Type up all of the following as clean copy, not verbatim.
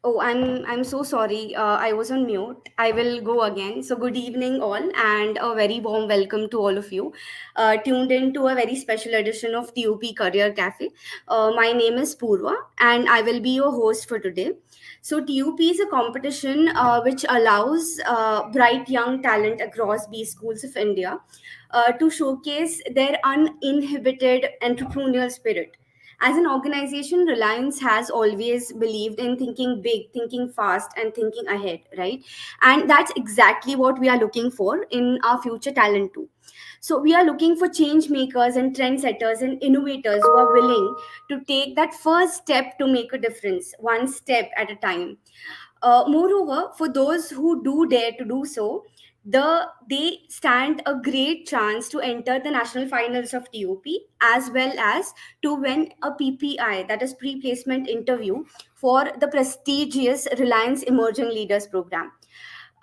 Oh, I'm so sorry. I was on mute. I will go again. So, good evening, all, and a very warm welcome to all of you. Tuned in to a very special edition of TUP Career Cafe. My name is Purva, and I will be your host for today. So, TUP is a competition which allows bright young talent across B schools of India to showcase their uninhibited entrepreneurial spirit. As an organization, Reliance has always believed in thinking big, thinking fast, and thinking ahead, right? And that's exactly what we are looking for in our future talent too. So we are looking for change makers and trendsetters and innovators who are willing to take that first step to make a difference, one step at a time. Moreover, for those who do dare to do so, they stand a great chance to enter the national finals of TOP as well as to win a PPI, that is pre-placement interview, for the prestigious Reliance Emerging Leaders program.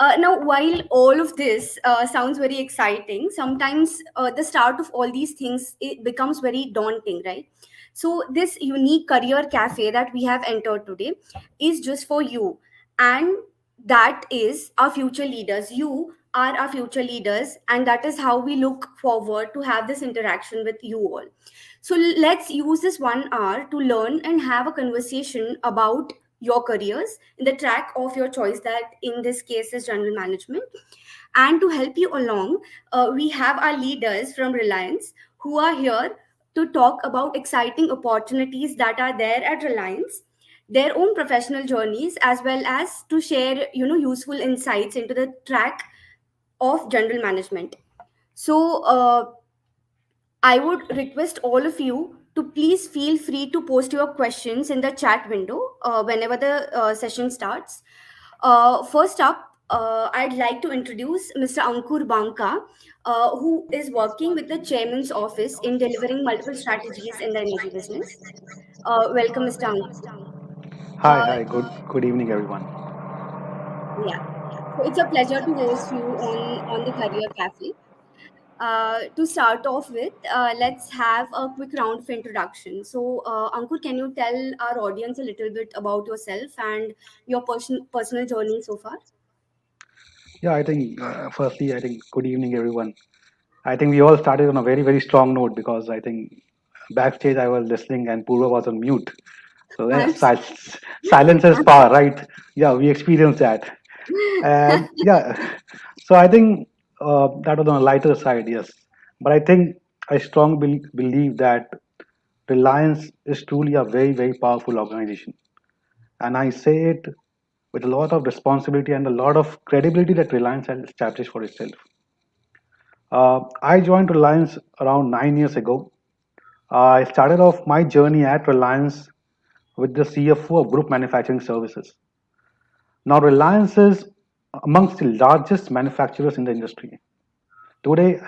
Now, while all of this sounds very exciting, sometimes the start of all these things it becomes very daunting, right? So, this unique career cafe that we have entered today is just for you, and that is our future leaders. You are our future leaders, and that is how we look forward to have this interaction with you all. So, let's use this 1 hour to learn and have a conversation about your careers in the track of your choice, that in this case is general management. And to help you along, we have our leaders from Reliance who are here to talk about exciting opportunities that are there at Reliance, their own professional journeys, as well as to share useful insights into the track of general management. So I would request all of you to please feel free to post your questions in the chat window whenever the session starts. First up, I'd like to introduce Mr. Ankur Banka, who is working with the chairman's office in delivering multiple strategies in the energy business. Welcome, Mr. Ankur. Hi, Uh, hi. Good evening, everyone. yeah, so it's a pleasure to host you on the Career Cafe. To start off with, let's have a quick round of introduction. So, Ankur, can you tell our audience a little bit about yourself and your personal journey so far? Yeah, I think firstly, I think good evening, everyone. I think we all started on a very, very strong note because I think backstage I was listening and Purva was on mute. So I'm silence is power, right? Yeah, we experienced that. And yeah, so I think that was on a lighter side, yes. But I think I strongly believe that Reliance is truly a very, very powerful organization. And I say it with a lot of responsibility and a lot of credibility that Reliance has established for itself. I joined Reliance around 9 years ago. I started off my journey at Reliance with the CFO of Group Manufacturing Services. Now, Reliance is amongst the largest manufacturers in the industry. Today,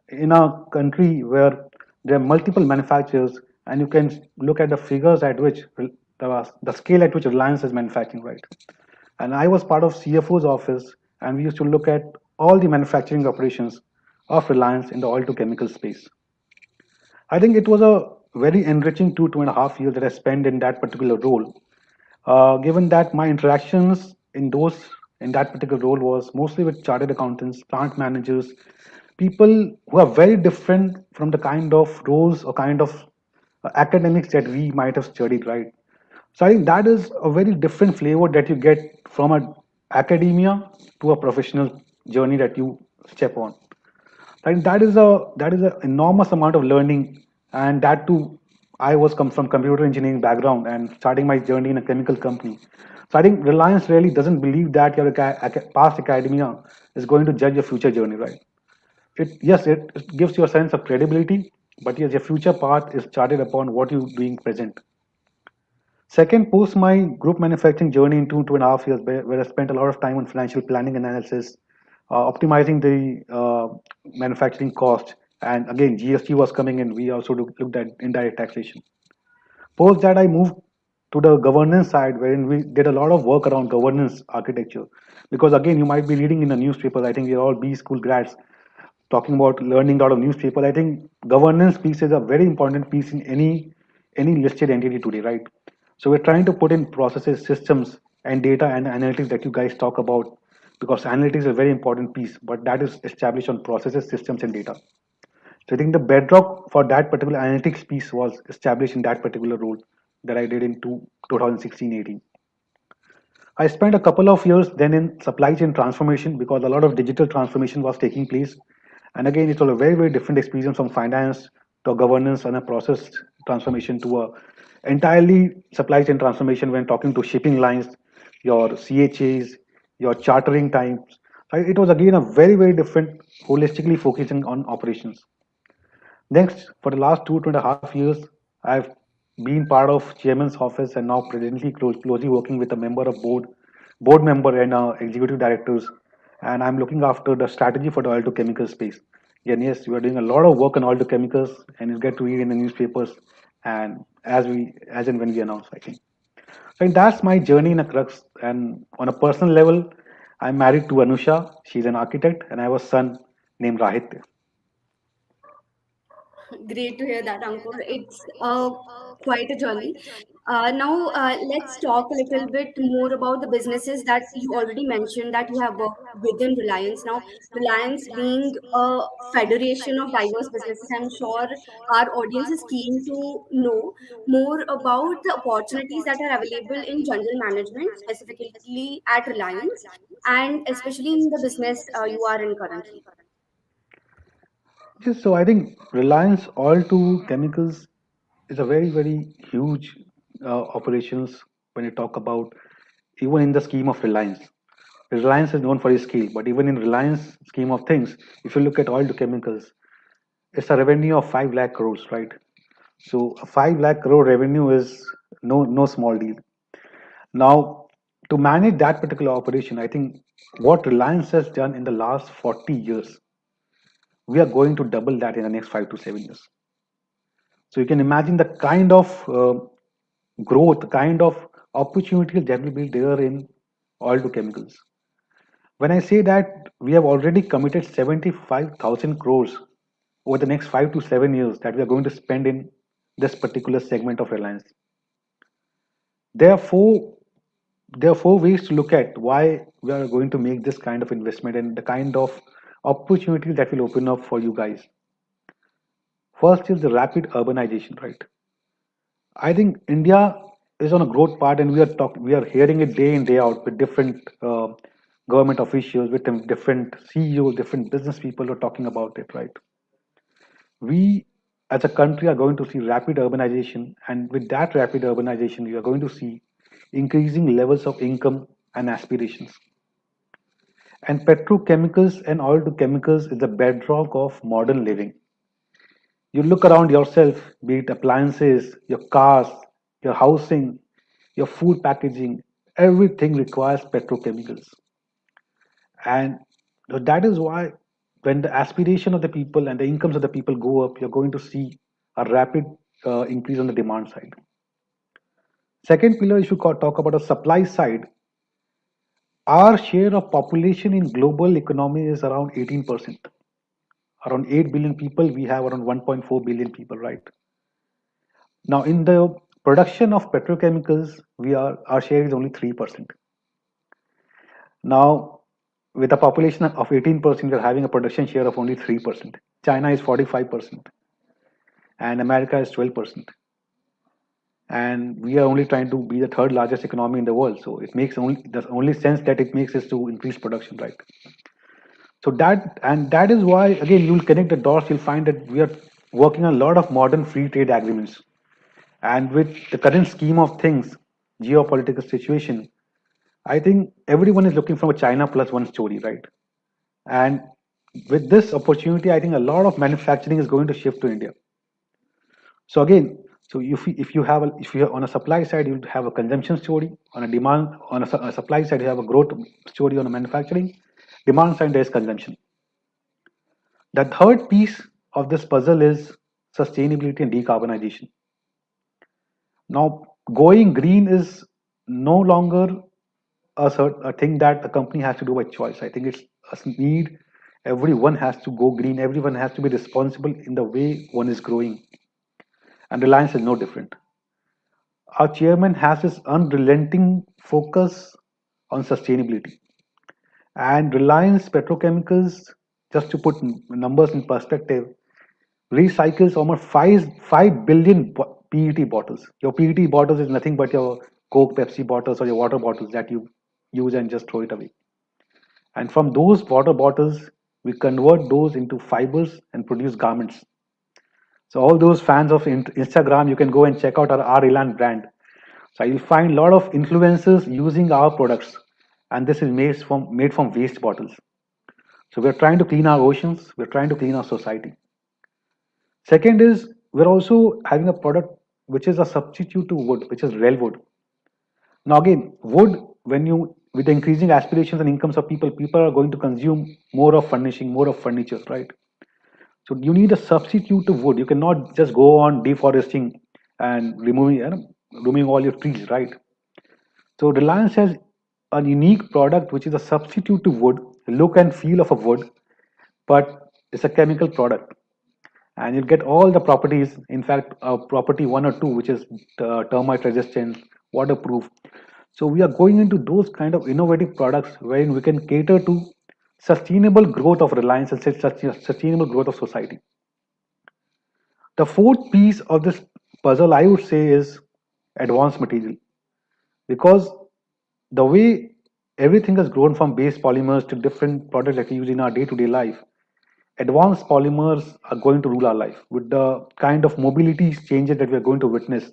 in a country where there are multiple manufacturers, and you can look at the figures at which the scale at which Reliance is manufacturing, right? And I was part of CFO's office, and we used to look at all the manufacturing operations of Reliance in the oil to chemical space. I think it was a very enriching 2.5 years that I spent in that particular role. Given that my interactions in that particular role was mostly with chartered accountants, plant managers, people who are very different from the kind of roles or kind of academics that we might have studied, right? So I think that is a very different flavor that you get from a academia to a professional journey that you step on. Right? That is an enormous amount of learning, and that too, I was come from computer engineering background and starting my journey in a chemical company. So I think Reliance really doesn't believe that your past academia is going to judge your future journey, right? It gives you a sense of credibility, but yes, your future path is charted upon what you're doing present. Second, post my group manufacturing journey in 2.5 years, where I spent a lot of time on financial planning analysis, optimizing the manufacturing cost, and again, GST was coming in. We also looked at indirect taxation. Post that, I moved to the governance side, wherein we did a lot of work around governance architecture. Because again, you might be reading in the newspapers. I think we're all B school grads talking about learning out of newspaper. I think governance piece is a very important piece in any listed entity today, right? So we're trying to put in processes, systems and data and analytics that you guys talk about, because analytics is a very important piece, but that is established on processes, systems, and data. So I think the bedrock for that particular analytics piece was established in that particular role that I did in 2016-18. I spent a couple of years then in supply chain transformation because a lot of digital transformation was taking place. And again, it was a very, very different experience from finance to governance and a process transformation to a entirely supply chain transformation when talking to shipping lines, your CHAs, your chartering times. Right? It was again a very, very different, holistically focusing on operations. Next, for the last 2.5 years, I've been part of chairman's office and now presently closely working with a member of board member and executive directors, and I'm looking after the strategy for the oil to chemical space. And yes, we are doing a lot of work on oil to chemicals, and you get to read in the newspapers, and as and when we announce, I think. So that's my journey in a crux. And on a personal level, I'm married to Anusha. She's an architect, and I have a son named Rahit. Great to hear that, Ankur. It's quite a journey. Now, let's talk a little bit more about the businesses that you already mentioned that you have worked within Reliance. Now, Reliance being a federation of diverse businesses, I'm sure our audience is keen to know more about the opportunities that are available in general management, specifically at Reliance, and especially in the business you are in currently. Yes, so I think Reliance Oil to Chemicals is a very, very huge operations when you talk about even in the scheme of Reliance. Reliance is known for its scale, but even in Reliance scheme of things, if you look at oil to chemicals, it's a revenue of 5 lakh crores, right? So a 5 lakh crore revenue is no small deal. Now, to manage that particular operation, I think what Reliance has done in the last 40 years, we are going to double that in the next 5 to 7 years. So you can imagine the kind of growth, kind of opportunities that will be there in oil to chemicals. When I say that we have already committed 75,000 crores over the next 5 to 7 years that we are going to spend in this particular segment of Reliance. Therefore, there are four ways to look at why we are going to make this kind of investment and the kind of opportunities that will open up for you guys. First is the rapid urbanization, right? I think India is on a growth path, and we are hearing it day in day out with different government officials, with different CEOs, different business people who are talking about it. Right? We, as a country, are going to see rapid urbanization, and with that rapid urbanization, we are going to see increasing levels of income and aspirations. And petrochemicals and oil to chemicals is the bedrock of modern living. You look around yourself, be it appliances, your cars, your housing, your food packaging, everything requires petrochemicals. And that is why when the aspiration of the people and the incomes of the people go up, you're going to see a rapid increase on the demand side. Second pillar, if you talk about the supply side, our share of population in global economy is around 18%. Around 8 billion people, we have around 1.4 billion people, right? Now, in the production of petrochemicals, we are our share is only 3%. Now, with a population of 18%, we are having a production share of only 3%. China is 45%, and America is 12%. And we are only trying to be the third largest economy in the world. So it makes only the only sense that it makes is to increase production, right? So that is why again you'll connect the dots. You'll find that we are working on a lot of modern free trade agreements. And with the current scheme of things, geopolitical situation, I think everyone is looking from a China plus one story, right? And with this opportunity, I think a lot of manufacturing is going to shift to India. So again, so if you have if you have on a supply side, you have a consumption story. On a demand on a supply side, you have a growth story on a manufacturing. Demand side, there is consumption. The third piece of this puzzle is sustainability and decarbonization. Now, going green is no longer a thing that a company has to do by choice. I think it's a need. Everyone has to go green. Everyone has to be responsible in the way one is growing. And Reliance is no different. Our chairman has this unrelenting focus on sustainability. And Reliance Petrochemicals, just to put numbers in perspective, recycles almost 5 billion PET bottles. Your PET bottles is nothing but your Coke, Pepsi bottles or your water bottles that you use and just throw it away. And from those water bottles, we convert those into fibers and produce garments. So all those fans of Instagram, you can go and check out our Reliance brand. So you'll find a lot of influencers using our products, and this is made from waste bottles. So we're trying to clean our oceans. We're trying to clean our society. Second is we're also having a product which is a substitute to wood, which is railwood. Now again, wood, when you with the increasing aspirations and incomes of people, people are going to consume more of furnishing, more of furniture, right? So you need a substitute to wood. You cannot just go on deforesting and removing all your trees, right? So Reliance has a unique product which is a substitute to wood, look and feel of a wood, but it's a chemical product. And you'll get all the properties, in fact, property one or two, which is termite resistant, waterproof. So we are going into those kind of innovative products wherein we can cater to sustainable growth of Reliance and sustainable growth of society. The fourth piece of this puzzle, I would say, is advanced material. Because the way everything has grown from base polymers to different products that we use in our day-to-day life, advanced polymers are going to rule our life. With the kind of mobility changes that we are going to witness,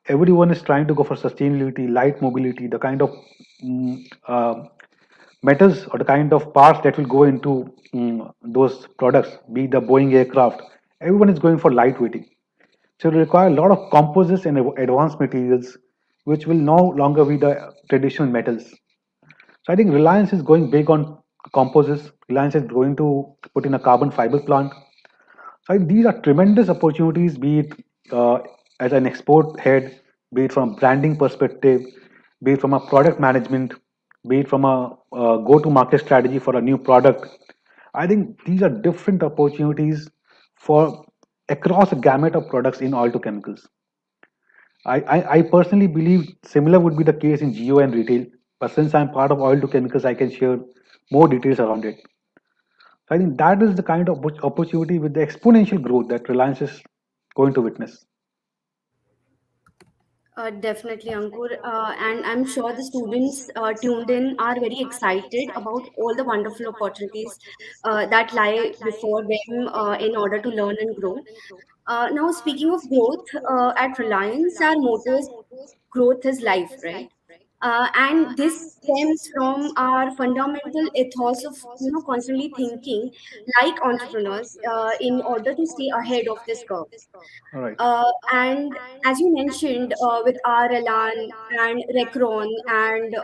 everyone is trying to go for sustainability, light mobility, the kind of mm, uh, metals or the kind of parts that will go into those products, be the Boeing aircraft. Everyone is going for lightweighting. So it will require a lot of composites and advanced materials, which will no longer be the traditional metals. So I think Reliance is going big on composites. Reliance is going to put in a carbon fiber plant. So I think these are tremendous opportunities, be it as an export head, be it from a branding perspective, be it from a product management, be it from a go-to-market strategy for a new product. I think these are different opportunities for across a gamut of products in oil to chemicals. I personally believe similar would be the case in geo and retail, but since I'm part of oil to chemicals, I can share more details around it. So I think that is the kind of opportunity with the exponential growth that Reliance is going to witness. Definitely, Ankur. And I'm sure the students tuned in are very excited about all the wonderful opportunities that lie before them in order to learn and grow. Now, speaking of growth, at Reliance, our motto is growth is life, right? And this stems from our fundamental ethos of constantly thinking like entrepreneurs in order to stay ahead of this curve. All right. And as you mentioned, with R. Elan and Recron and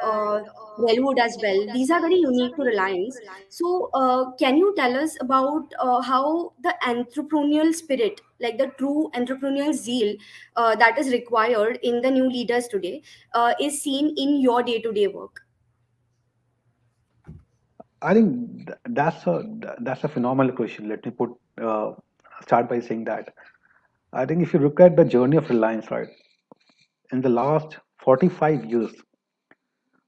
Wellwood as well, these are very unique to Reliance. So, can you tell us about how the entrepreneurial spirit, like the true entrepreneurial zeal that is required in the new leaders today, is seen in your day to day work? I think that's a phenomenal question. Let me start by saying that. I think if you look at the journey of Reliance, right, in the last 45 years,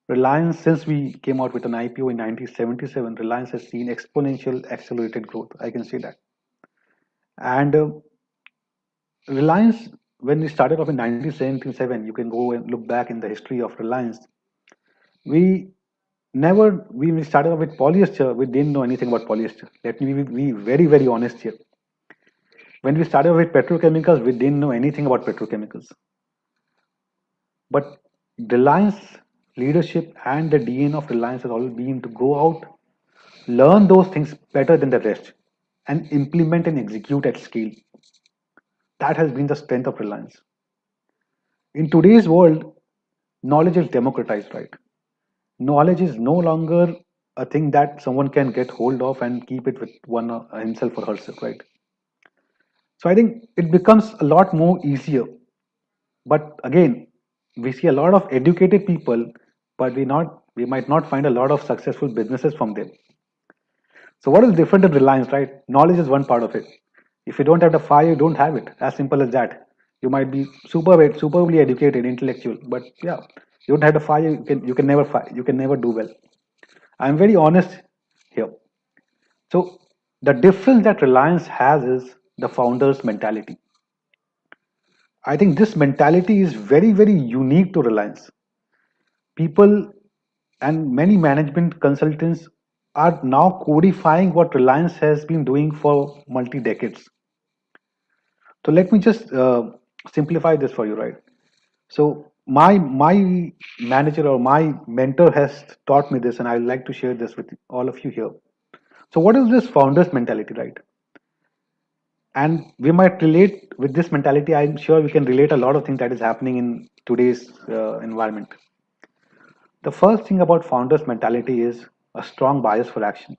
Reliance, since we came out with an IPO in 1977, Reliance has seen exponential accelerated growth. I can say that. And Reliance, when we started off in 1977, you can go and look back in the history of Reliance. We we started off with polyester. We didn't know anything about polyester. Let me be very, very honest here. When we started with petrochemicals, we didn't know anything about petrochemicals. But Reliance leadership and the DNA of Reliance has always been to go out, learn those things better than the rest, and implement and execute at scale. That has been the strength of Reliance. In today's world, knowledge is democratized, right? Knowledge is no longer a thing that someone can get hold of and keep it with one himself or herself, right? So I think it becomes a lot more easier. But again, we see a lot of educated people, but we might not find a lot of successful businesses from them. So what is different in Reliance, right? Knowledge is one part of it. If you don't have the fire, you don't have it. As simple as that. You might be superbly educated, intellectual, but yeah, you don't have to fire. You can never fire. You can never do well. I'm very honest here. So the difference that Reliance has is the founder's mentality. I think this mentality is very, very unique to Reliance. People and many management consultants are now codifying what Reliance has been doing for multi decades. So let me just simplify this for you, right? So my manager or my mentor has taught me this, and I'd like to share this with all of you here. So what is this founder's mentality, right? And we might relate with this mentality. I'm sure we can relate a lot of things that is happening in today's environment. The first thing about founders mentality is a strong bias for action.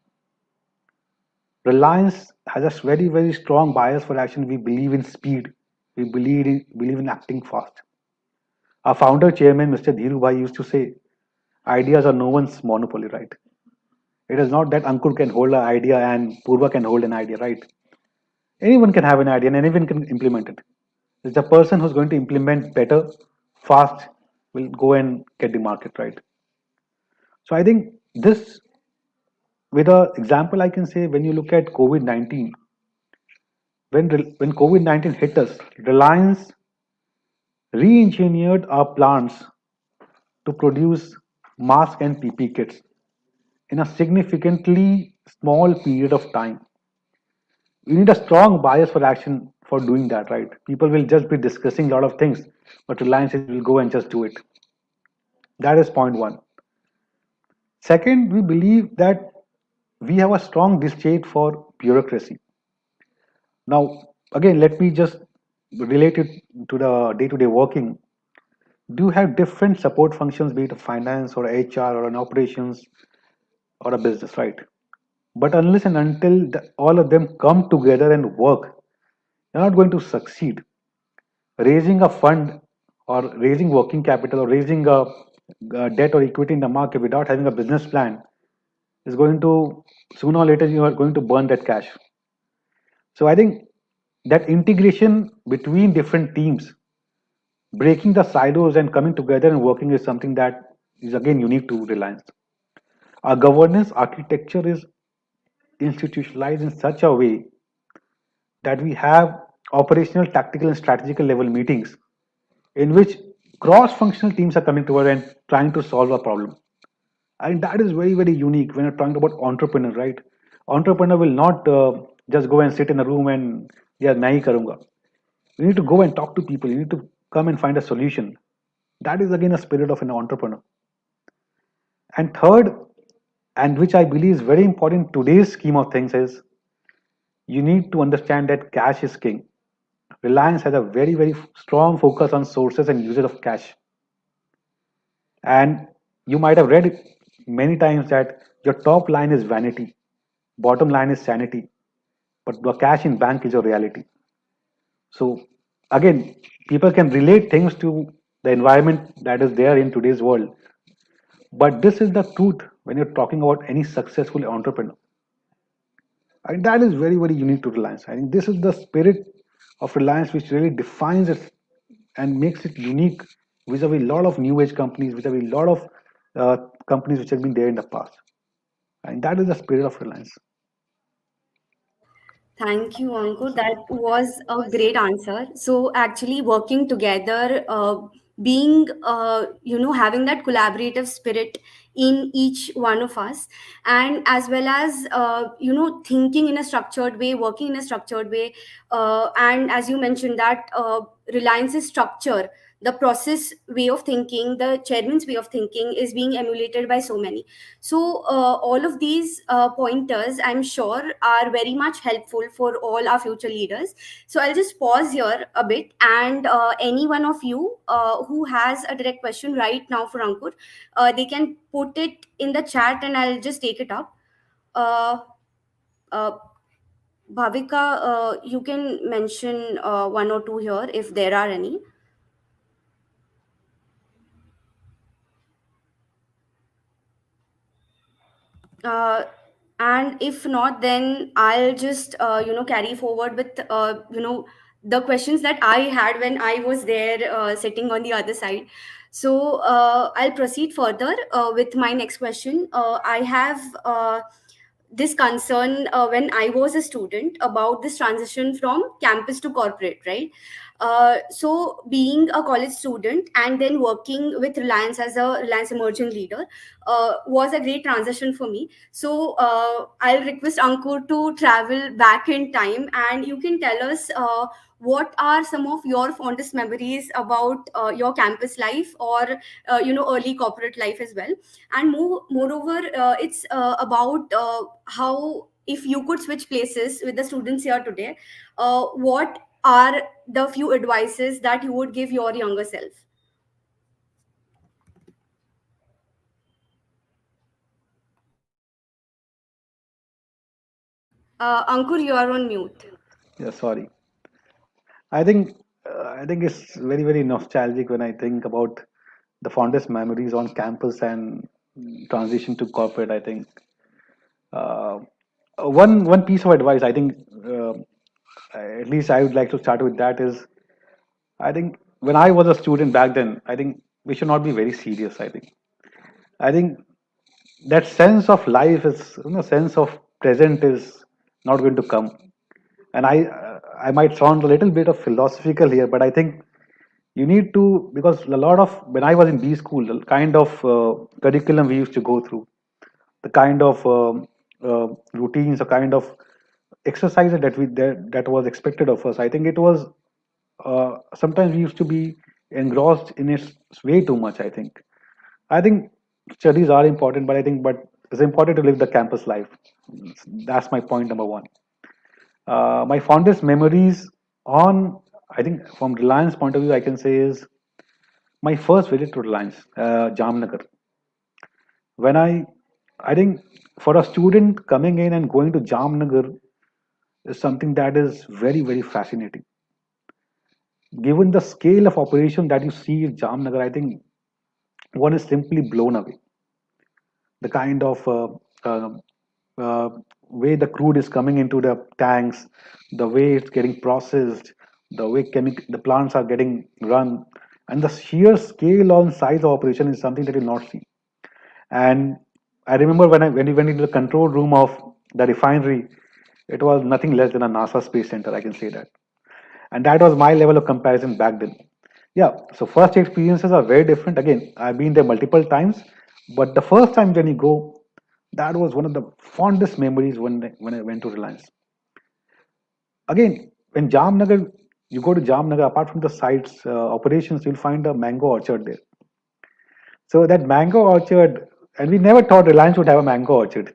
Reliance has a very, very strong bias for action. We believe in speed. We believe in acting fast. Our founder chairman, Mr. Dhiru Bhai, used to say, ideas are no one's monopoly, right? It is not that Ankur can hold an idea and Purva can hold an idea, right? Anyone can have an idea and anyone can implement it. It's the person who's going to implement better, fast, will go and get the market, right? So I think this, with an example, I can say when you look at COVID 19, when COVID 19 hit us, Reliance re engineered our plants to produce mask and PP kits in a significantly small period of time. You need a strong bias for action for doing that, right? People will just be discussing a lot of things, but Reliance will go and just do it. That is point one. Second, we believe that we have a strong distaste for bureaucracy. Now, again, let me just relate it to the day to day working. Do you have different support functions, be it a finance or HR or an operations or a business, right? But unless and until all of them come together and work, you're not going to succeed. Raising a fund or raising working capital or raising a debt or equity in the market without having a business plan is going to, sooner or later, you are going to burn that cash. So I think that integration between different teams, breaking the silos and coming together and working is something that is again unique to Reliance. Our governance architecture is institutionalized in such a way that we have operational, tactical, and strategical level meetings in which cross-functional teams are coming together and trying to solve a problem. And that is very, very unique when you're talking about entrepreneur, right? Entrepreneur will not just go and sit in a room and yeah, मैं ही करूँगा. You need to go and talk to people. You need to come and find a solution. That is again a spirit of an entrepreneur. And third, and which I believe is very important in today's scheme of things, is you need to understand that cash is king. Reliance has a very, very strong focus on sources and usage of cash. And you might have read it many times that your top line is vanity, bottom line is sanity, but the cash in bank is your reality. So again, people can relate things to the environment that is there in today's world. But this is the truth when you're talking about any successful entrepreneur. And that is very, very unique to Reliance. I think this is the spirit of Reliance which really defines it and makes it unique vis-a-vis a lot of new age companies, vis-a-vis a lot of companies which have been there in the past. And that is the spirit of Reliance. Thank you, Ankur. That was a great answer. So, actually, working together, being, having that collaborative spirit in each one of us, and as well as, thinking in a structured way, working in a structured way. And as you mentioned, that Reliance's structure, the process way of thinking, the chairman's way of thinking is being emulated by so many. So, all of these pointers, I'm sure, are very much helpful for all our future leaders. So, I'll just pause here a bit, and any one of you who has a direct question right now for Ankur, they can put it in the chat and I'll just take it up. Uh, uh, Bhavika, you can mention one or two here if there are any. uh, and if not, then I'll just carry forward with the questions that I had when I was there sitting on the other side. So I'll proceed further with my next question. I have this concern when I was a student about this transition from campus to corporate, right? So being a college student and then working with Reliance as a Reliance emerging leader was a great transition for me. So I'll request Ankur to travel back in time, and you can tell us what are some of your fondest memories about your campus life, or early corporate life as well. And moreover, it's about how, if you could switch places with the students here today, what are the few advices that you would give your younger self? Ankur, you are on mute. Yeah, sorry. I think I think it's very very nostalgic when I think about the fondest memories on campus and transition to corporate. I think uh, one piece of advice I think at least I would like to start with that is I think when I was a student back then, I think we should not be very serious. I think that sense of life is sense of present is not going to come. And I might sound a little bit of philosophical here, but I think you need to, because a lot of when I was in B school, the kind of curriculum we used to go through, the kind of routines, the kind of exercises that was expected of us. I think it was sometimes we used to be engrossed in it way too much. I think studies are important, but it's important to live the campus life. That's my point number one. My fondest memories on, I think, from Reliance point of view, I can say is my first visit to Reliance, Jamnagar. When I think for a student coming in and going to Jamnagar is something that is very, very fascinating. Given the scale of operation that you see in Jamnagar, I think one is simply blown away. The kind of uh, uh, way the crude is coming into the tanks, the way it's getting processed, the way the plants are getting run, and the sheer scale on size of operation is something that you'll not see. And I remember when we went into the control room of the refinery, it was nothing less than a NASA space center. I can say that, and that was my level of comparison back then. Yeah, so first experiences are very different. Again, I've been there multiple times, but the first time when you go, that was one of the fondest memories when I went to Reliance. Again, when Jamnagar, you go to Jamnagar, apart from the sites operations, you'll find a mango orchard there. So that mango orchard, and we never thought Reliance would have a mango orchard.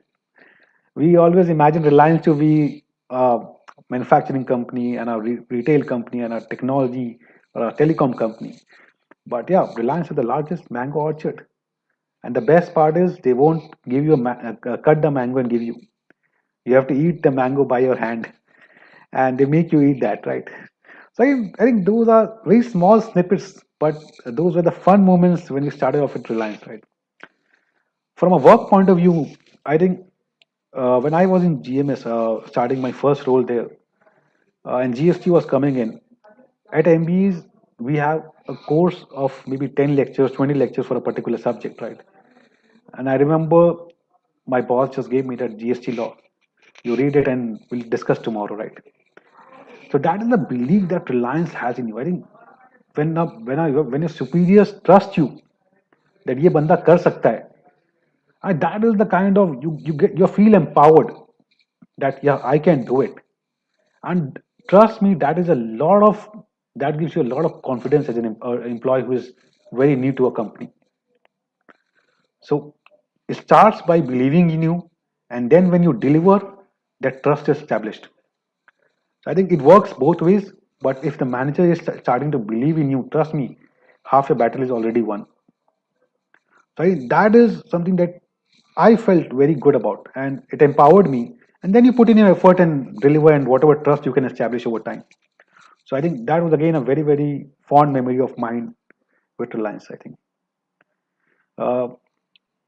We always imagined Reliance to be a manufacturing company and a retail company and a technology or a telecom company. But yeah, Reliance is the largest mango orchard. And the best part is they won't give you cut the mango and give you. You have to eat the mango by your hand, and they make you eat that, right? So I think those are very small snippets, but those were the fun moments when we started off at Reliance, right? From a work point of view, I think when I was in GMS, starting my first role there, and GST was coming in, at MBEs, we have a course of maybe 10 lectures, 20 lectures for a particular subject, right? And I remember my boss just gave me that GST law. You read it and we'll discuss tomorrow, right? So that is the belief that Reliance has in you. I think when your superiors trust you that ये बंदा कर सकता है, and that is the kind of you feel empowered that yeah I can do it. And trust me, that is a lot of that gives you a lot of confidence as an employee who is very new to a company. So it starts by believing in you, and then when you deliver, that trust is established. So I think it works both ways. But if the manager is starting to believe in you, trust me, half your battle is already won. So that is something that I felt very good about, and it empowered me. And then you put in your effort and deliver, and whatever trust you can establish over time. So I think that was again a very very fond memory of mine with Reliance.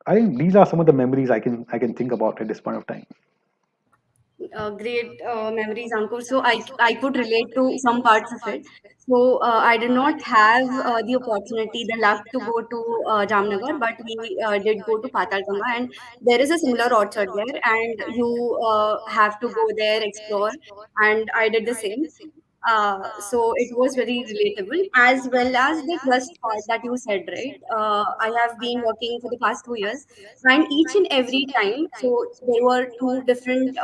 I think these are some of the memories I can think about at this point of time. great memories, Ankur. So I could relate to some parts of it. So I did not have the opportunity, the luck to go to Jamnagar, but we did go to Patalganga, and there is a similar orchard there, and you have to go there, explore, and I did the same. So it was very relatable, as well as the trust part that you said, right? I have been working for the past 2 years, and each and every time, so there were two different,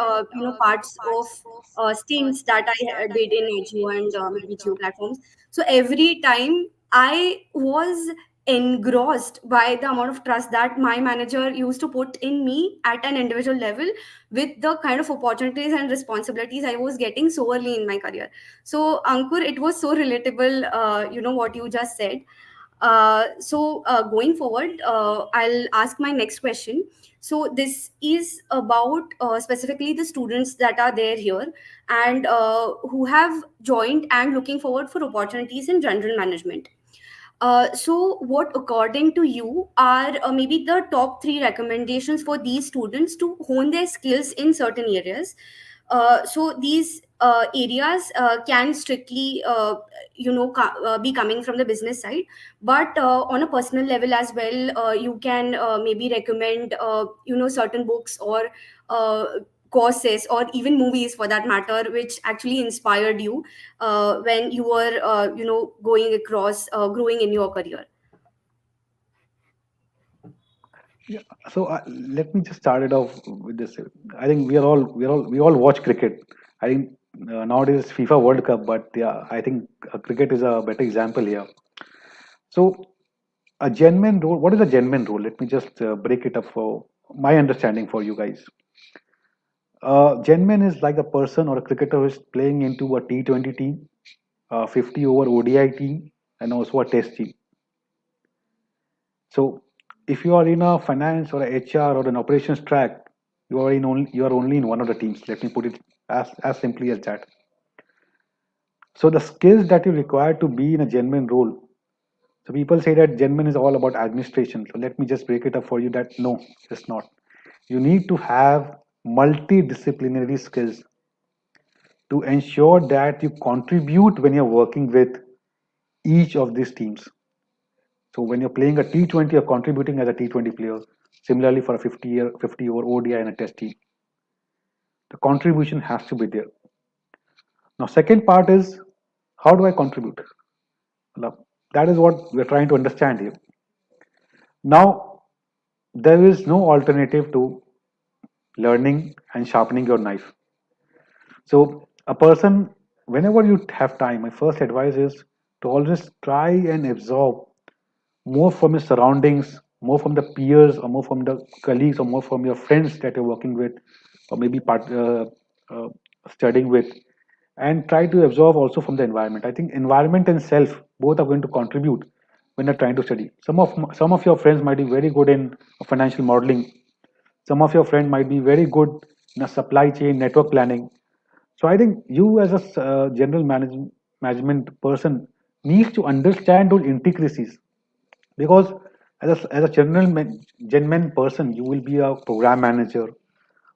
parts of stints that I did in HU and maybe Geo platforms. So every time I was engrossed by the amount of trust that my manager used to put in me at an individual level, with the kind of opportunities and responsibilities I was getting so early in my career. So, Ankur, it was so relatable, what you just said. Going forward, I'll ask my next question. So, this is about specifically the students that are there here and who have joined and looking forward for opportunities in general management. So, what, according to you, are maybe the top three recommendations for these students to hone their skills in certain areas? So, these areas can strictly, be coming from the business side, but on a personal level as well, you can maybe recommend, certain books or uh, courses or even movies for that matter, which actually inspired you when you were going across growing in your career. Yeah. So let me just start it off with this. I think we all watch cricket. I think nowadays it's FIFA World Cup, but yeah, I think cricket is a better example here. So a genuine role. What is a genuine role? Let me just break it up for my understanding for you guys. Genuine is like a person or a cricketer who is playing into a T20 team, 50 over ODI team, and also a Test team. So if you are in a finance or a HR or an operations track, you are only in one of the teams. Let me put it as simply as that. So the skills that you require to be in a genuine role. So people say that genuine is all about administration. So let me just break it up for you that no, it's not. You need to have multidisciplinary skills to ensure that you contribute when you're working with each of these teams. So when you're playing a T20, you're contributing as a T20 player. Similarly, for a 50 over ODI and a Test team, the contribution has to be there. Now, second part is how do I contribute? Now, that is what we're trying to understand here. Now, there is no alternative to learning and sharpening your knife. So, a person, whenever you have time, my first advice is to always try and absorb more from your surroundings, more from the peers, or more from the colleagues, or more from your friends that you're working with, or maybe uh, studying with, and try to absorb also from the environment. I think environment and self both are going to contribute when you're trying to study. Some of your friends might be very good in financial modeling. Some of your friends might be very good in a supply chain network planning. So I think you as a general management person needs to understand those intricacies because as a genuine person you will be a program manager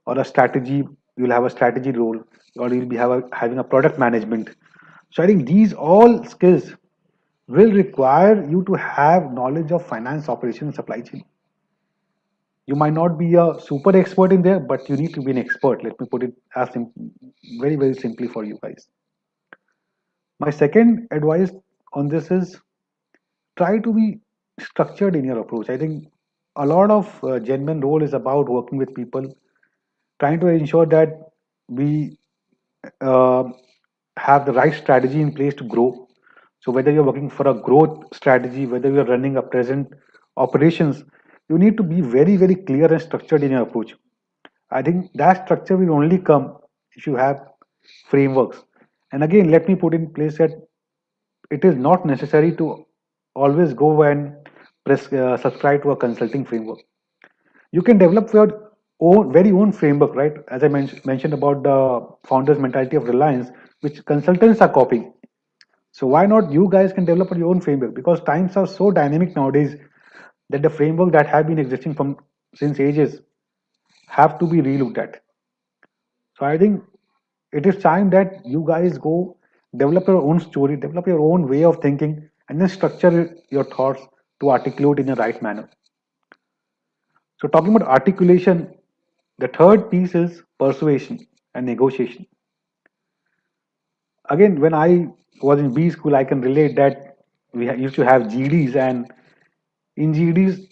or a strategy you'll have a strategy role or you'll be having a product management. So I think these all skills will require you to have knowledge of finance operation and supply chain. You might not be a super expert in there but you need to be an expert. Let me put it very very simply for you guys. My second advice on this is try to be structured in your approach. I think a lot of genuine role is about working with people, trying to ensure that we uh, have the right strategy in place to grow. So whether you're working for a growth strategy, whether you're running a present operations, you need to be very very clear and structured in your approach. I think that structure will only come if you have frameworks. And again, let me put in place that it is not necessary to always go and subscribe to a consulting framework. You can develop your own very own framework, right? As I mentioned about the founders mentality of Reliance, which consultants are copying. So why not you guys can develop your own framework? Because times are so dynamic nowadays that the framework that have been existing from since ages have to be relooked at. So I think it is time that you guys go develop your own story, develop your own way of thinking, and then structure your thoughts to articulate in the right manner. So talking about articulation, the third piece is persuasion and negotiation. Again, when I was in B school, I can relate that used to have GDs, and in GDs,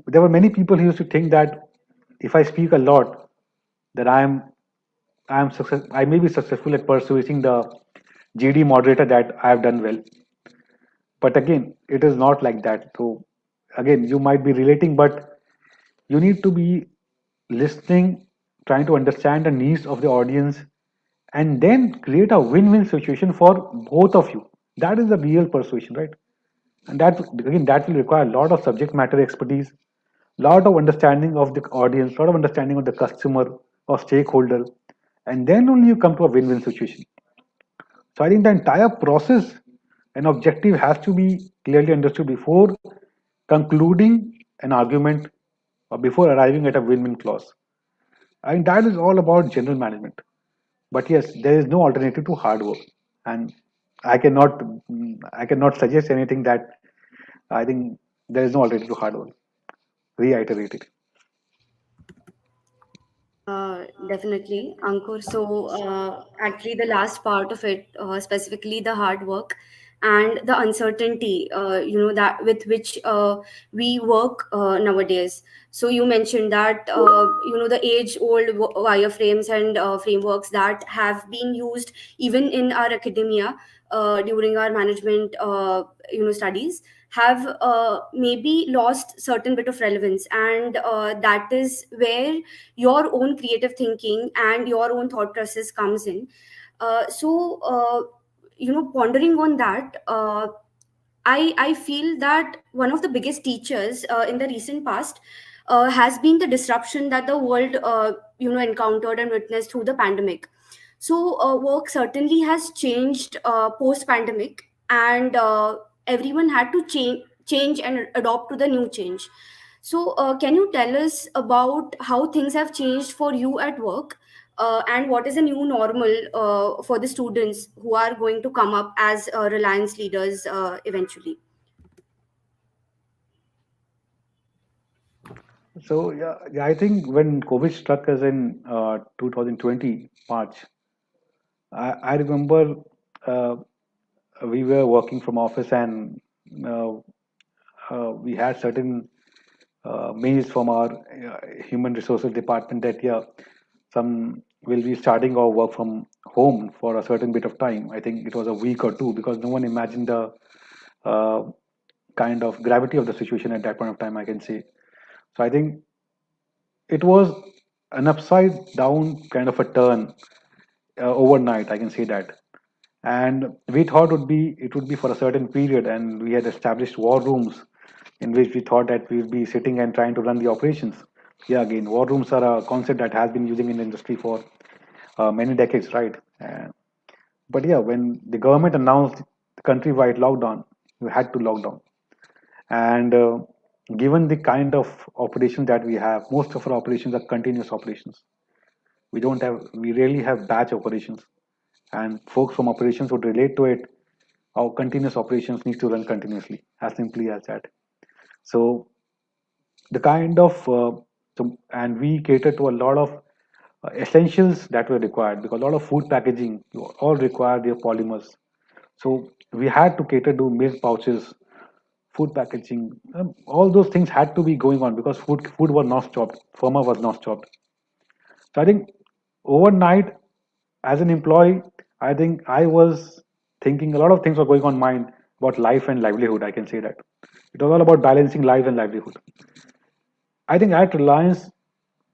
there were many people who used to think that if I speak a lot, that I may be successful at persuading the GD moderator that I have done well. But again, it is not like that. So again, you might be relating, but you need to be listening, trying to understand the needs of the audience, and then create a win-win situation for both of you. That is the real persuasion, right? And that again, that will require a lot of subject matter expertise, lot of understanding of the audience, lot of understanding of the customer or stakeholder, and then only you come to a win-win situation. So I think the entire process and objective has to be clearly understood before concluding an argument or before arriving at a win-win clause. I think that is all about general management. But yes, there is no alternative to hard work, and I cannot I cannot suggest anything that I think there is no alternative to hard work. Reiterate it. Definitely, Ankur. So, actually, the last part of it, specifically the hard work and the uncertainty, that with which we work nowadays. So, you mentioned that, the age-old wireframes and frameworks that have been used even in our academia during our management, studies have maybe lost certain bit of relevance, and that is where your own creative thinking and your own thought process comes in. Pondering on that, I feel that one of the biggest teachers in the recent past has been the disruption that the world encountered and witnessed through the pandemic. So work certainly has changed post pandemic, and everyone had to change and adopt to the new change. So can you tell us about how things have changed for you at work, and what is the new normal for the students who are going to come up as Reliance leaders eventually? So yeah, I think when COVID struck us in 2020 March, I remember uh, we were working from office, and uh, we had certain mails from our human resources department that yeah, some will be starting our work from home for a certain bit of time. I think it was a week or two, because no one imagined the uh, kind of gravity of the situation at that point of time, I can say. So I think it was an upside down kind of a turn overnight, I can say that. And we thought it would be for a certain period, and we had established war rooms in which we thought that we would be sitting and trying to run the operations. Yeah, again, war rooms are a concept that has been using in the industry for many decades, right? But yeah, when the government announced the countrywide lockdown, we had to lock down. And given the kind of operations that we have, most of our operations are continuous operations. We rarely have batch operations, and folks from operations would relate to it. Our continuous operations needs to run continuously, as simply as that. So the kind of and we cater to a lot of essentials that were required, because a lot of food packaging you all require their polymers. So we had to cater to milk pouches, food packaging, all those things had to be going on, because food was not stopped, pharma was not stopped. So I think overnight, as an employee, I think I was thinking a lot of things were going on mind about life and livelihood. I can say that it was all about balancing life and livelihood. I think at Reliance,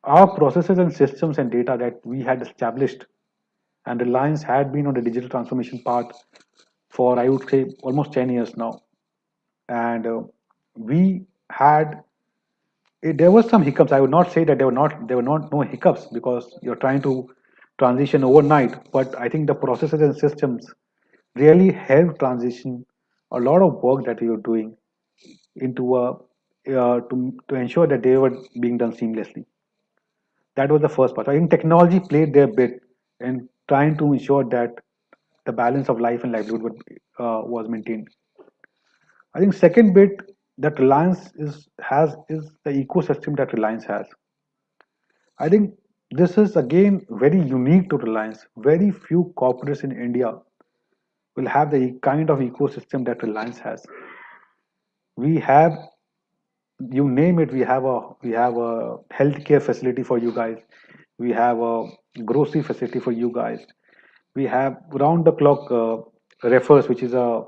our processes and systems and data that we had established, and Reliance had been on the digital transformation path for, I would say, almost 10 years now. And we had there were some hiccups. I would not say that there were not no hiccups, because you're trying to transition overnight. But I think the processes and systems really help transition a lot of work that we were doing into to ensure that they were being done seamlessly. That was the first part. I think technology played their bit in trying to ensure that the balance of life and livelihood was maintained. I think second bit that Reliance has is the ecosystem that Reliance has. I think this is again very unique to Reliance. Very few corporates in India will have the kind of ecosystem that Reliance has. We have, you name it, we have a healthcare facility for you guys. We have a grocery facility for you guys. We have round the clock refers, which is a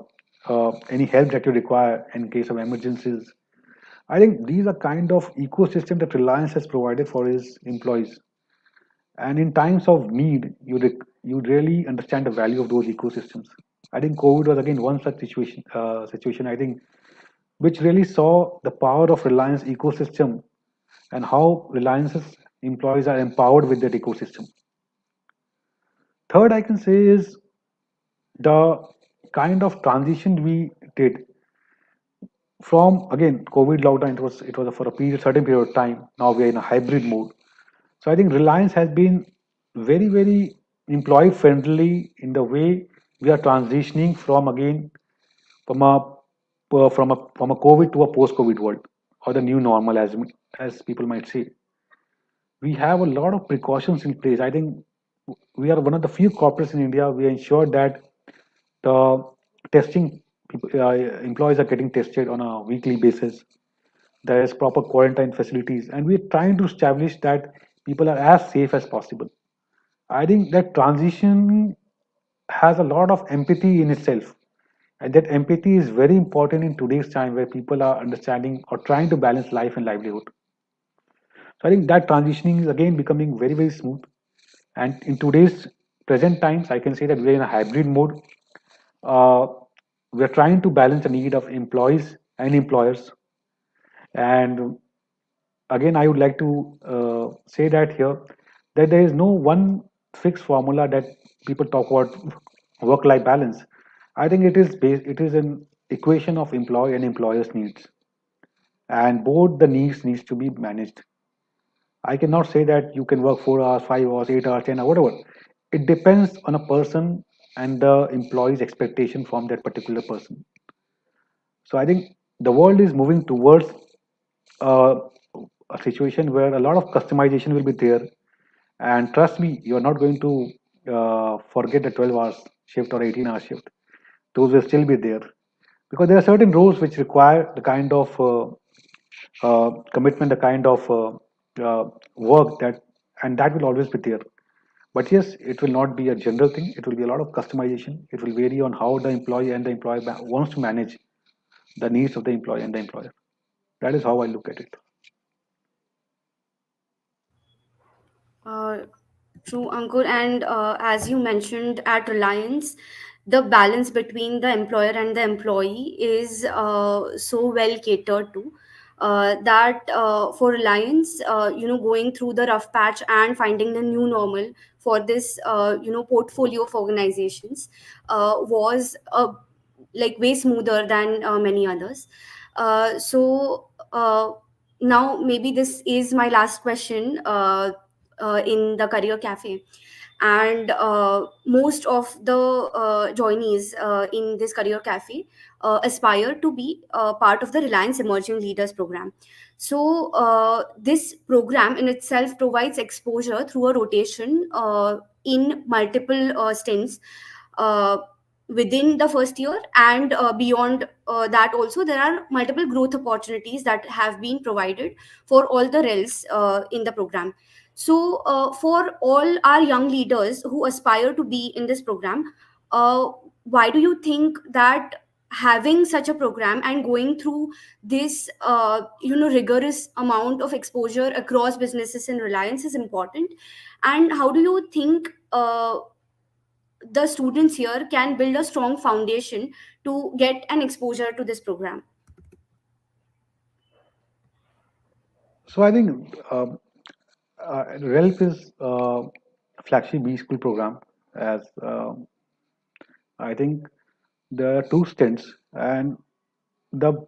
any help that you require in case of emergencies. I think these are kind of ecosystem that Reliance has provided for its employees. And in times of need, you really understand the value of those ecosystems. I think COVID was again one such situation. I think which really saw the power of Reliance ecosystem and how Reliance's employees are empowered with that ecosystem. Third, I can say is the kind of transition we did from again COVID lockdown. It was for a certain period of time. Now we are in a hybrid mode. So I think Reliance has been very employee friendly in the way we are transitioning from again from a COVID to a post COVID world, or the new normal, as people might say. We have a lot of precautions in place. I think we are one of the few corporates in India. We ensure that the testing employees are getting tested on a weekly basis. There is proper quarantine facilities, and we're trying to establish that people are as safe as possible. I think that transition has a lot of empathy in itself, and that empathy is very important in today's time where people are understanding or trying to balance life and livelihood. So I think that transitioning is again becoming very smooth. And in today's present times, I can say that we're in a hybrid mode. Uh, we're trying to balance the need of employees and employers. And again, I would like to say that here that there is no one fixed formula that people talk about work-life balance. I think it is an equation of employee and employers' needs, and both the needs to be managed. I cannot say that you can work 4 hours, 5 hours, 8 hours, 10 hours, whatever. It depends on a person and the employee's expectation from that particular person. So I think the world is moving towards uh, a situation where a lot of customization will be there. And trust me, you're not going to forget the 12 hours shift or 18-hour shift. Those will still be there because there are certain roles which require the kind of commitment, the kind of work and that will always be there. But yes, it will not be a general thing. It will be a lot of customization. It will vary on how the employee and the employer wants to manage the needs of the employee and the employer. That is how I look at it. Uh, True, Ankur. And as you mentioned, at Reliance, the balance between the employer and the employee is so well catered to. That for Reliance, going through the rough patch and finding the new normal for this, portfolio of organizations was like way smoother than many others. So now maybe this is my last question in the career cafe, and most of the joinees in this career cafe aspire to be part of the Reliance Emerging Leaders program. So this program in itself provides exposure through a rotation in multiple stints uh, within the first year, and beyond that also there are multiple growth opportunities that have been provided for all the rels in the program. So for all our young leaders who aspire to be in this program, uh, why do you think that having such a program and going through this rigorous amount of exposure across businesses in Reliance is important? And how do you think the students here can build a strong foundation to get an exposure to this program? So I think RELP is a flagship B school program. As I think there are two stints, and the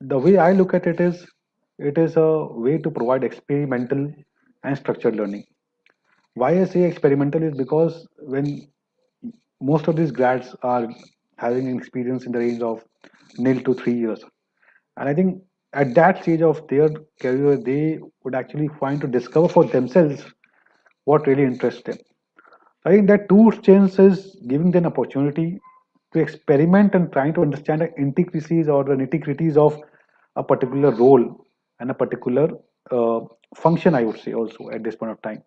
the way I look at it is a way to provide experimental and structured learning. Why I say experimental is because when most of these grads are having an experience in the range of nil to 3 years, and I think at that stage of their career, they would actually find to discover for themselves what really interests them. I think that two change is giving them opportunity to experiment and trying to understand the intricacies or the nitty-gritties of a particular role and a particular uh, function, I would say, also at this point of time.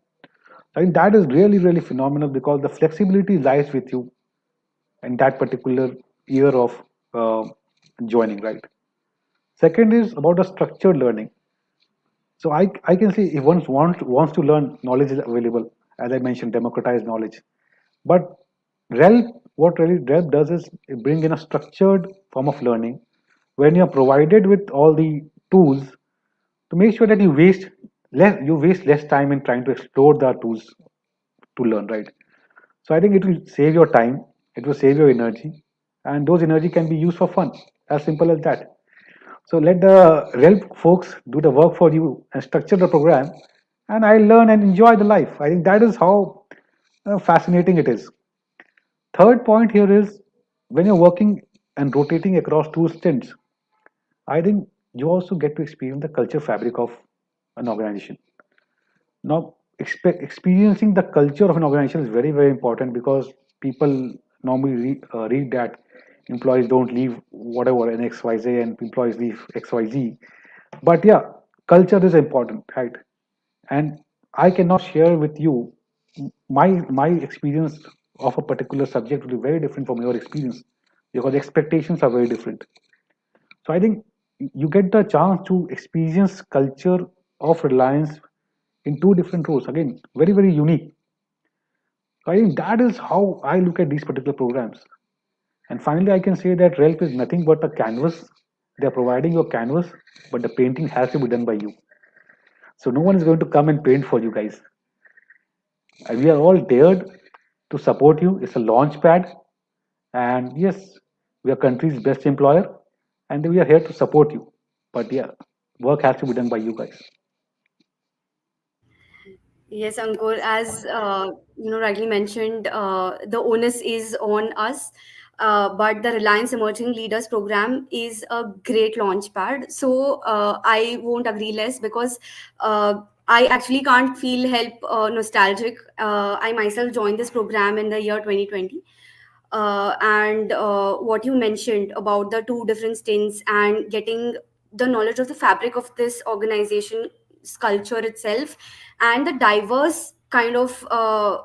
I think that is really, really phenomenal because the flexibility lies with you in that particular year of uh, joining, right? Second is about the structured learning. So I can say if one wants to learn, knowledge is available. As I mentioned, democratized knowledge. But what really RELP does is it bring in a structured form of learning when you're provided with all the tools to make sure that you waste less time in trying to explore the tools to learn, right? So I think it will save your time, it will save your energy, and those energy can be used for fun. As simple as that. So let the RELP folks do the work for you and structure the program, and I learn and enjoy the life. I think that is how fascinating it is. Third point here is when you're working and rotating across two stints, I think you also get to experience the culture fabric of an organization. Now, experiencing the culture of an organization is very, very important because people normally read that employees don't leave whatever in XYZ and employees leave XYZ. But yeah, culture is important, right? And I cannot share with you my experience of a particular subject will be very different from your experience because expectations are very different. So I think you get the chance to experience culture of Reliance in two different roles. Again, very, very unique. So I think that is how I look at these particular programs. And finally, I can say that RELP is nothing but a canvas. They're providing you a canvas, but the painting has to be done by you. So no one is going to come and paint for you guys. And we are all there to support you. It's a launch pad. And yes, we are country's best employer and we are here to support you. But yeah, work has to be done by you guys. Yes, Ankur, as rightly mentioned, the onus is on us. But the Reliance Emerging Leaders Program is a great launch pad. So I won't agree less because I actually can't feel help nostalgic. I myself joined this program in the year 2020. And what you mentioned about the two different stints and getting the knowledge of the fabric of this organization's culture itself and the diverse kind of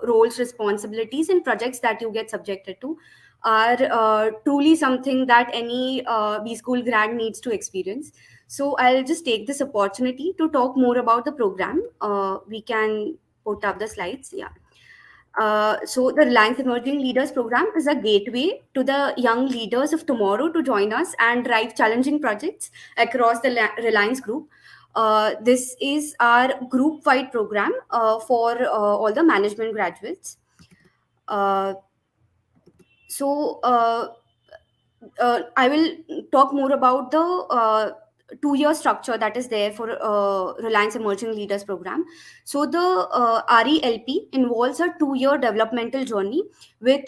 roles, responsibilities, and projects that you get subjected to are truly something that any B school grad needs to experience. So I'll just take this opportunity to talk more about the program. We can put up the slides. Yeah. So the Reliance Emerging Leaders Program is a gateway to the young leaders of tomorrow to join us and drive challenging projects across the Reliance Group. This is our group-wide program for all the management graduates. Uh, so I will talk more about the 2 year structure that is there for Reliance Emerging Leaders Program. So the RELP involves a 2 year developmental journey with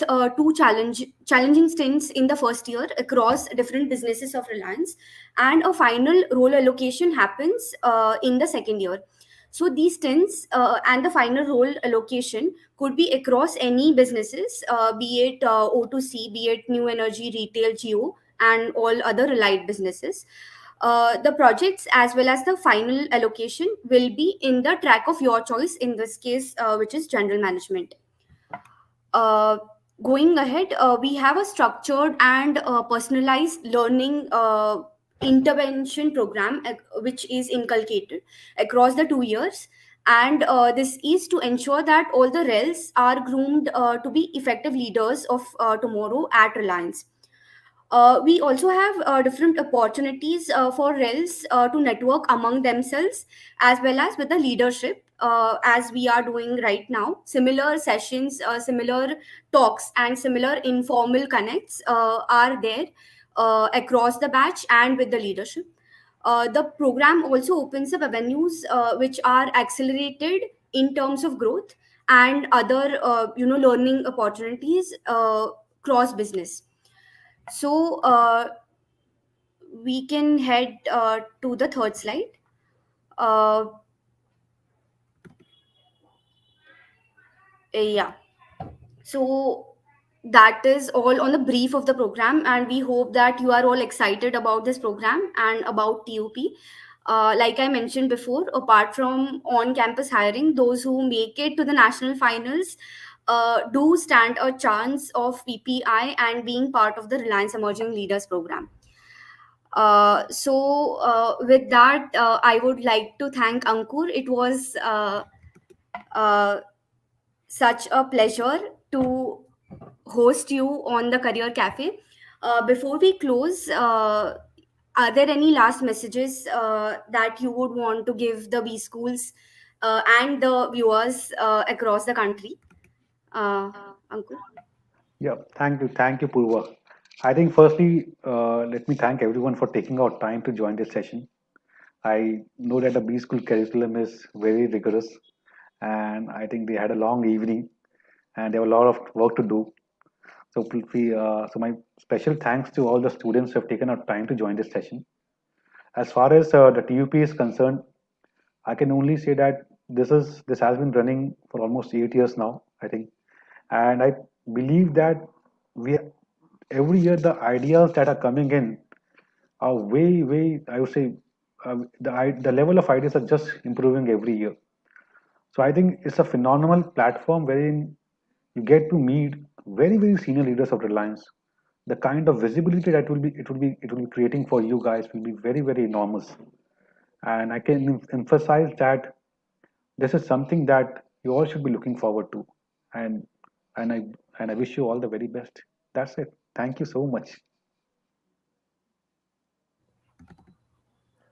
challenging stints in the first year across different businesses of Reliance, and a final role allocation happens in the second year. So these stints and the final role allocation could be across any businesses, be it O2C, be it new energy, retail, geo, and all other allied businesses. The projects as well as the final allocation will be in the track of your choice, in this case, which is general management. uh, Going ahead, we have a structured and personalized learning intervention program which is inculcated across the 2 years. And this is to ensure that all the rels are groomed to be effective leaders of tomorrow at Reliance. We also have different opportunities for rels to network among themselves as well as with the leadership, as we are doing right now. Similar sessions, similar talks, and similar informal connects are there across the batch and with the leadership. The program also opens up avenues which are accelerated in terms of growth and other learning opportunities cross business. So we can head to the third slide. uh, yeah, so that is all on the brief of the program, and we hope that you are all excited about this program and about TUP. Like I mentioned before, apart from on campus hiring, those who make it to the national finals do stand a chance of PPI and being part of the Reliance Emerging Leaders program. With that, I would like to thank Ankur. It was uh, such a pleasure to host you on the Career Cafe. Before we close, are there any last messages that you would want to give the B schools and the viewers across the country? Ankur? Yeah, thank you, Purva. I think firstly, let me thank everyone for taking out time to join this session. I know that the B school curriculum is very rigorous, and I think they had a long evening, and they have a lot of work to do. So my special thanks to all the students who have taken out time to join this session. As far as the TUP is concerned, I can only say that this has been running for almost 8 years now, I think, and I believe that we every year the ideas that are coming in are way I would say the level of ideas are just improving every year. So I think it's a phenomenal platform wherein you get to meet very senior leaders of Reliance. The kind of visibility that will be creating for you guys will be very enormous. And I can emphasize that this is something that you all should be looking forward to. And and I and I wish you all the very best. That's it. Thank you so much.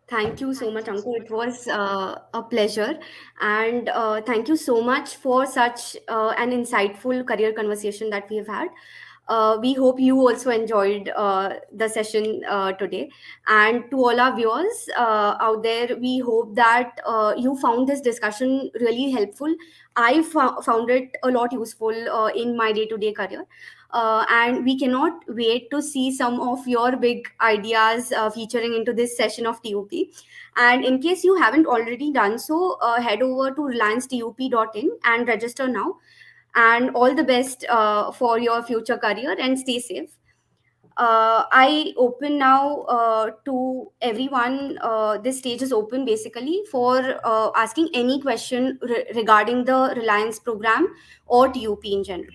Thank you so much, Ankur. It was a pleasure. And thank you so much for such an insightful career conversation that we have had. We hope you also enjoyed the session today. And to all our viewers out there, we hope that you found this discussion really helpful. Found it a lot useful in my day to day career. And we cannot wait to see some of your big ideas featuring into this session of TUP. And in case you haven't already done so, head over to reliancetup.in and register now. And all the best for your future career and stay safe. I open now to everyone. This stage is open basically for asking any question regarding the Reliance program or TUP in general.